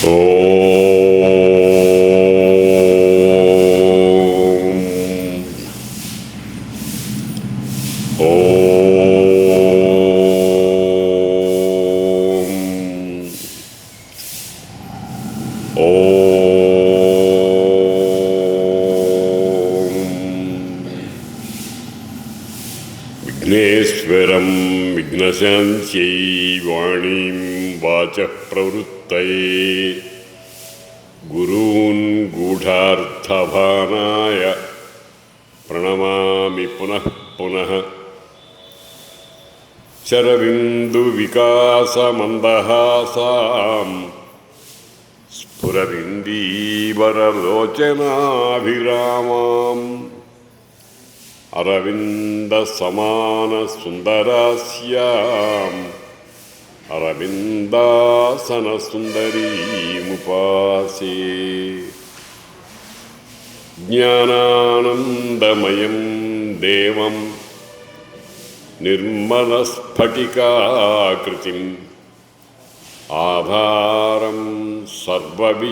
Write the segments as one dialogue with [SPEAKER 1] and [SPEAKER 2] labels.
[SPEAKER 1] విఘ్నేశ్వరం విఘ్నశాంత్యై వాణీం వాచః ప్రవృత్తయే గురూన్ గూఢార్థభానాయ ప్రణమామి పునః పునః. శరవిందు వికాసమందహాసాం స్ఫురరిందీవరలోచనాభిరామాం అరవింద సమాన సుందరాస్యాం అరవిందాసన సుందరీముపాసే. జ్ఞానానందమయం దేవం నిర్మలస్ఫటికాకృతిం ఆధారం సర్వవిద్యానాం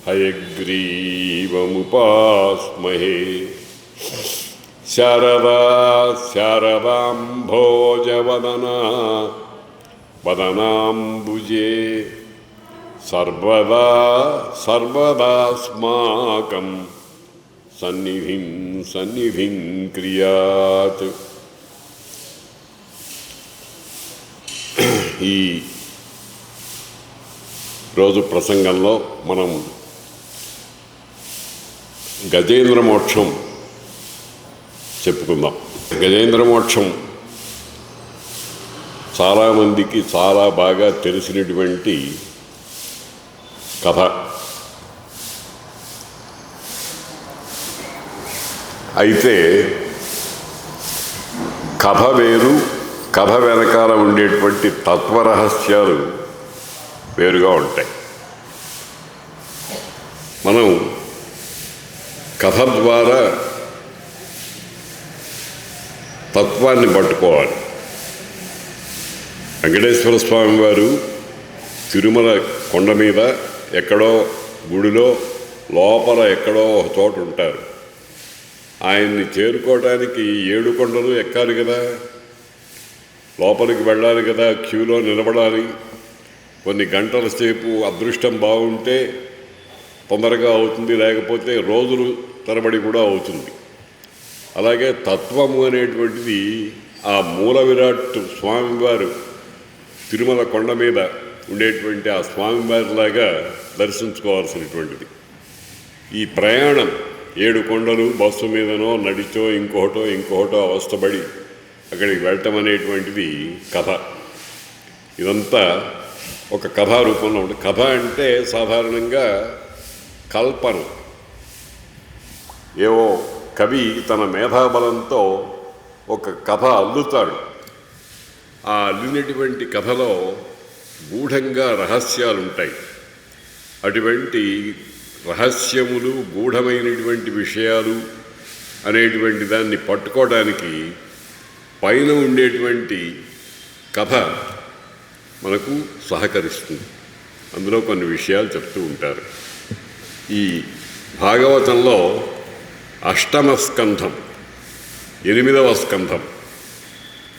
[SPEAKER 1] హయగ్రీవముపాస్మహే. శారదా శారదాంభోజవదనా వదనాంబుజే సర్వదా సర్వదాస్మాకం సన్నిధిం సన్నిధిం క్రియాత్. ఈ రోజు ప్రసంగంలో మనం గజేంద్ర మోక్షం చెప్పుకుందాం. గజేంద్ర మోక్షం చాలామందికి చాలా బాగా తెలిసినటువంటి కథ. అయితే కథ వేరు, కథ వెనకాల ఉండేటువంటి తత్వరహస్యాలు వేరుగా ఉంటాయి. మనం కథ ద్వారా తత్వాన్ని పట్టుకోవాలి. వెంకటేశ్వర స్వామి వారు తిరుమల కొండ మీద ఎక్కడో గుడిలో లోపల ఎక్కడో ఒక చోట ఉంటారు. ఆయన్ని చేరుకోవడానికి 7 కొండలు ఎక్కాలి కదా, లోపలికి వెళ్ళాలి కదా, క్యూలో నిలబడాలి. కొన్ని గంటల సేపు అదృష్టం బాగుంటే తొందరగా అవుతుంది, లేకపోతే రోజులు తరబడి కూడా అవుతుంది. అలాగే తత్వము అనేటువంటిది ఆ మూల విరాట్ స్వామివారు తిరుమల కొండ మీద ఉండేటువంటి ఆ స్వామివారిలాగా దర్శించుకోవాల్సినటువంటిది. ఈ ప్రయాణం 7 కొండలు బస్సు మీదనో నడిచో ఇంకోటో అవస్థపడి అక్కడికి వెళ్ళటం అనేటువంటిది కథ. ఇదంతా ఒక కథా రూపంలో ఉంటుంది. కథ అంటే సాధారణంగా కల్పన. ఏవో కవి తన మేధాబలంతో ఒక కథ అల్లుతాడు. ఆ అల్లినటువంటి కథలో గూఢంగా రహస్యాలు ఉంటాయి. అటువంటి రహస్యములు, గూఢమైనటువంటి విషయాలు అనేటువంటి దాన్ని పట్టుకోవడానికి పైన ఉండేటువంటి కథ మనకు సహకరిస్తుంది. అందులో కొన్ని విషయాలు చెప్తూ ఉంటారు. ఈ భాగవతంలో 8వ స్కంధం, 8వ స్కంధం.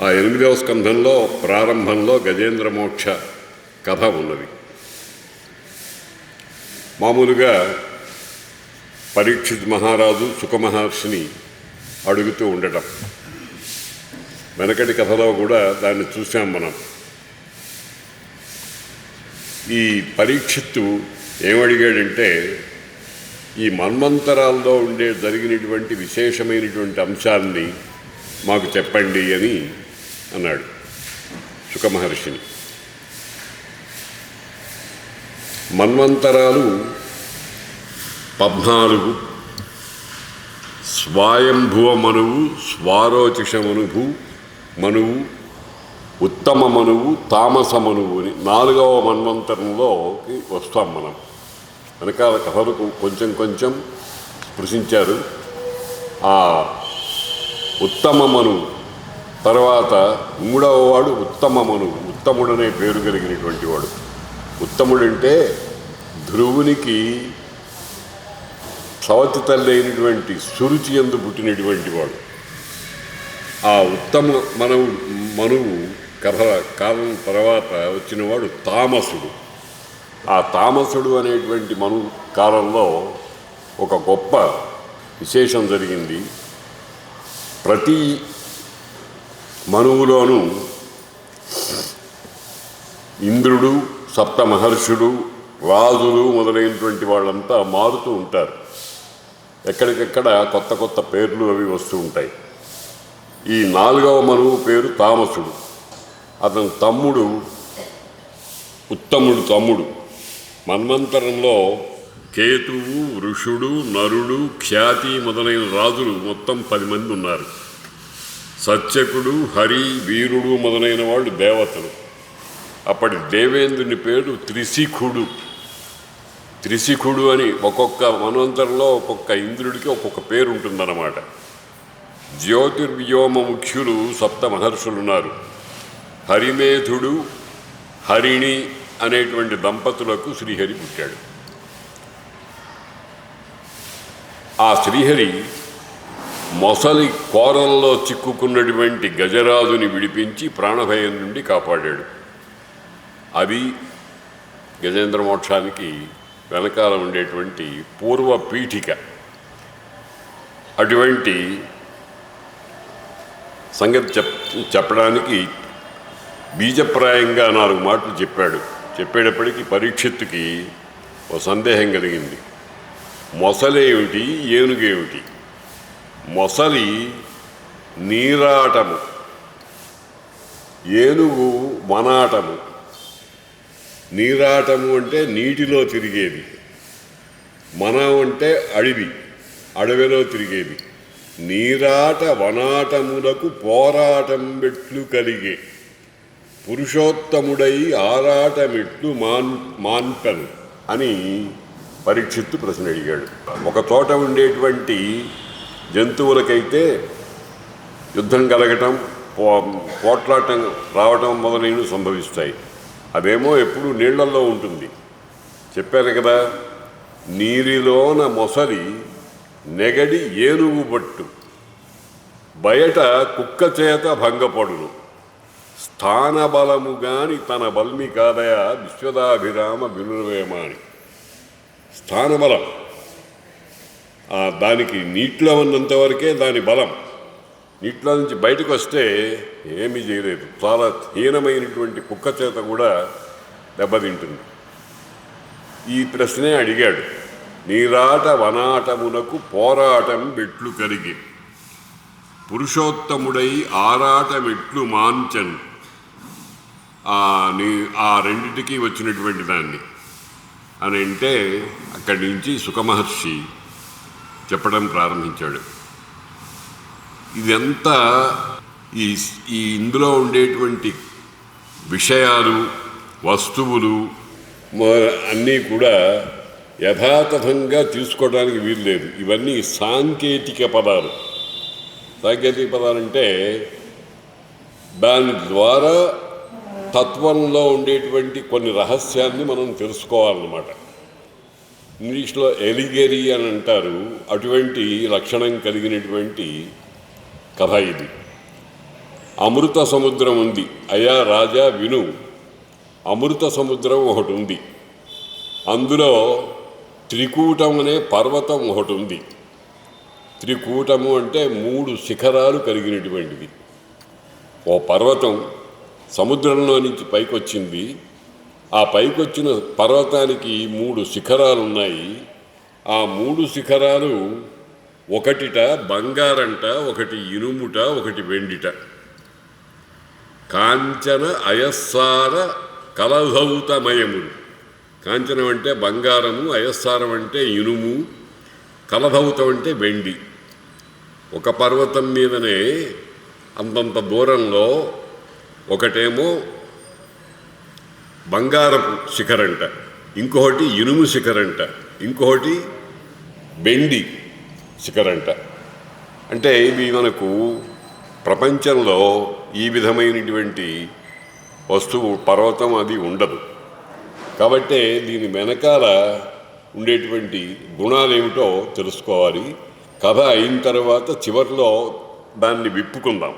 [SPEAKER 1] ఆ 8వ స్కంధంలో ప్రారంభంలో గజేంద్ర మోక్ష కథ ఉన్నది. మామూలుగా పరీక్షిత్ మహారాజు సుఖమహర్షిని అడుగుతూ ఉండటం, వెనకటి కథలో కూడా దాన్ని చూసాం మనం. ఈ పరీక్షిత్తు ఏమడిగాడంటే, ఈ మన్వంతరాల్లో జరిగినటువంటి విశేషమైనటువంటి అంశాన్ని మాకు చెప్పండి అని అన్నాడు సుఖమహర్షిని. మన్వంతరాలు 14. స్వాయంభువ మనువు, స్వారోచిష మనువు, ఉత్తమ మనువు, తామస మనువు అని 4వ మన్వంతరంలోకి వస్తాం మనం. వెనకాల కథలకు కొంచెం స్పృశించారు. ఆ ఉత్తమ మనువు తర్వాత 3వ వాడు ఉత్తమ మనువు, ఉత్తముడనే పేరు కలిగినటువంటి వాడు. ఉత్తముడంటే ధ్రువునికి సవతి తల్లి అయినటువంటి సురుచి యందు పుట్టినటువంటి వాడు. ఆ ఉత్తమ మనువు కాలం తర్వాత వచ్చినవాడు తామసుడు. ఆ తామసుడు అనేటువంటి కాలంలో ఒక గొప్ప విశేషం జరిగింది. ప్రతి మనువులోనూ ఇంద్రుడు, సప్త మహర్షులు, రాజులు మొదలైనటువంటి వాళ్ళంతా మారుతూ ఉంటారు. ఎక్కడికెక్కడ కొత్త కొత్త పేర్లు అవి వస్తూ ఉంటాయి. ఈ 4వ మనువు పేరు తామసుడు. అతని తమ్ముడు ఉత్తముడు తమ్ముడు. మన్వంతరంలో కేతువు, వృషుడు, నరుడు, ఖ్యాతి మొదలైన రాజులు మొత్తం 10 మంది ఉన్నారు. సత్యకుడు, హరి, వీరుడు మొదలైన వాళ్ళు దేవతలు. అప్పటి దేవేంద్రుని పేరు త్రిశిఖుడు. త్రిశిఖుడు అని ఒక్కొక్క మన్వంతరంలో ఒక్కొక్క ఇంద్రుడికి ఒక్కొక్క పేరు ఉంటుందన్నమాట. జ్యోతిర్వ్యోమ ముఖ్యులు సప్త మహర్షులున్నారు. హరిమేధుడు, హరిణి అనేటువంటి దంపతులకు శ్రీహరి పుట్టాడు. ఆ శ్రీహరి మొసలి కోరల్లో చిక్కుకున్నటువంటి గజరాజుని విడిపించి ప్రాణభయం నుండి కాపాడాడు. అది గజేంద్ర మోక్షానికి వెనకాల ఉండేటువంటి పూర్వ పీఠిక. అటువంటి సంగతి చెప్పడానికి బీజప్రాయంగా 4 మాటలు చెప్పాడు. చెప్పేటప్పటికీ పరీక్షిత్తుకి ఒక సందేహం కలిగింది. మొసలేమిటి, ఏనుగేమిటి? మొసలి నీరాటము, ఏనుగు వనాటము. నీరాటము అంటే నీటిలో తిరిగేది, మనం అంటే అడవిలో తిరిగేది. నీరాట వనాటములకు పోరాటం మెట్లు కలిగే పురుషోత్తముడై ఆరాటమెట్లు మాన్పను అని పరీక్షిత్తు ప్రశ్న అడిగాడు. ఒక చోట ఉండేటువంటి జంతువులకైతే యుద్ధం కలగటం, పోట్లాటం రావటం మొదలైనవి సంభవిస్తాయి. అదేమో ఎప్పుడు నీళ్లలో ఉంటుంది. చెప్పారు కదా, నీరిలోన మొసలి నెగడి ఏనుగు బట్టు, బయట కుక్క చేత భంగపడును, స్థానబలము గాని తన బల్మి కాదయ విశ్వదాభిరామ బిలువేమాని. స్థానబలం దానికి నీటిలో ఉన్నంత వరకే దాని బలం. నీటిలో నుంచి బయటకు వస్తే ఏమీ చేయలేదు. చాలా హీనమైనటువంటి కుక్క చేత కూడా దెబ్బతింటుంది. ఈ ప్రశ్నే అడిగాడు. నీరాట వనాటమునకు పోరాటం మెట్లు కలిగి పురుషోత్తముడై ఆరాటమెట్లు మాంచన్. ఆ రెండిటికి వచ్చినటువంటి దాన్ని అని అంటే అక్కడి నుంచి సుఖమహర్షి చెప్పడం ప్రారంభించాడు. ఇదంతా ఈ ఇందులో ఉండేటువంటి విషయాలు, వస్తువులు అన్నీ కూడా యథాతథంగా తీసుకోవడానికి వీల్లేదు. ఇవన్నీ సాంకేతిక పదాలు. సాంకేతిక పదాలంటే దాని ద్వారా తత్వంలో ఉండేటువంటి కొన్ని రహస్యాన్ని మనం తెలుసుకోవాలన్నమాట. ఇంగ్లీష్లో ఎలిగెరీ అని అంటారు. అటువంటి లక్షణం కలిగినటువంటి కథ ఇది. అమృత సముద్రం ఉంది. అయ్యా రాజా విను, అమృత సముద్రం ఒకటి ఉంది. అందులో త్రికూటం అనే పర్వతం ఒకటి ఉంది. త్రికూటము అంటే 3 శిఖరాలు కలిగినటువంటిది. ఓ పర్వతం సముద్రంలో నుంచి పైకొచ్చింది. ఆ పైకొచ్చిన పర్వతానికి 3 శిఖరాలు ఉన్నాయి. ఆ 3 శిఖరాలు ఒకటిట బంగారంట, ఒకటి ఇనుముట, ఒకటి వెండిట. కాంచన అయస్సార కలధౌతమయములు. కాంచనం అంటే బంగారము, అయస్సారం అంటే ఇనుము, కలధౌతం అంటే వెండి. ఒక పర్వతం మీదనే అంతంత దూరంలో ఒకటేమో బంగారపు శిఖరంట, ఇంకొకటి ఇనుము శిఖరంట, ఇంకొకటి వెండి శిఖరంట. అంటే ఇవి మనకు ప్రపంచంలో ఈ విధమైనటువంటి వస్తువు పర్వతం అది ఉండదు. కాబట్టి దీని వెనకాల ఉండేటువంటి గుణాలు ఏమిటో తెలుసుకోవాలి. కథ అయిన తర్వాత చివరిలో దాన్ని విప్పుకుందాం.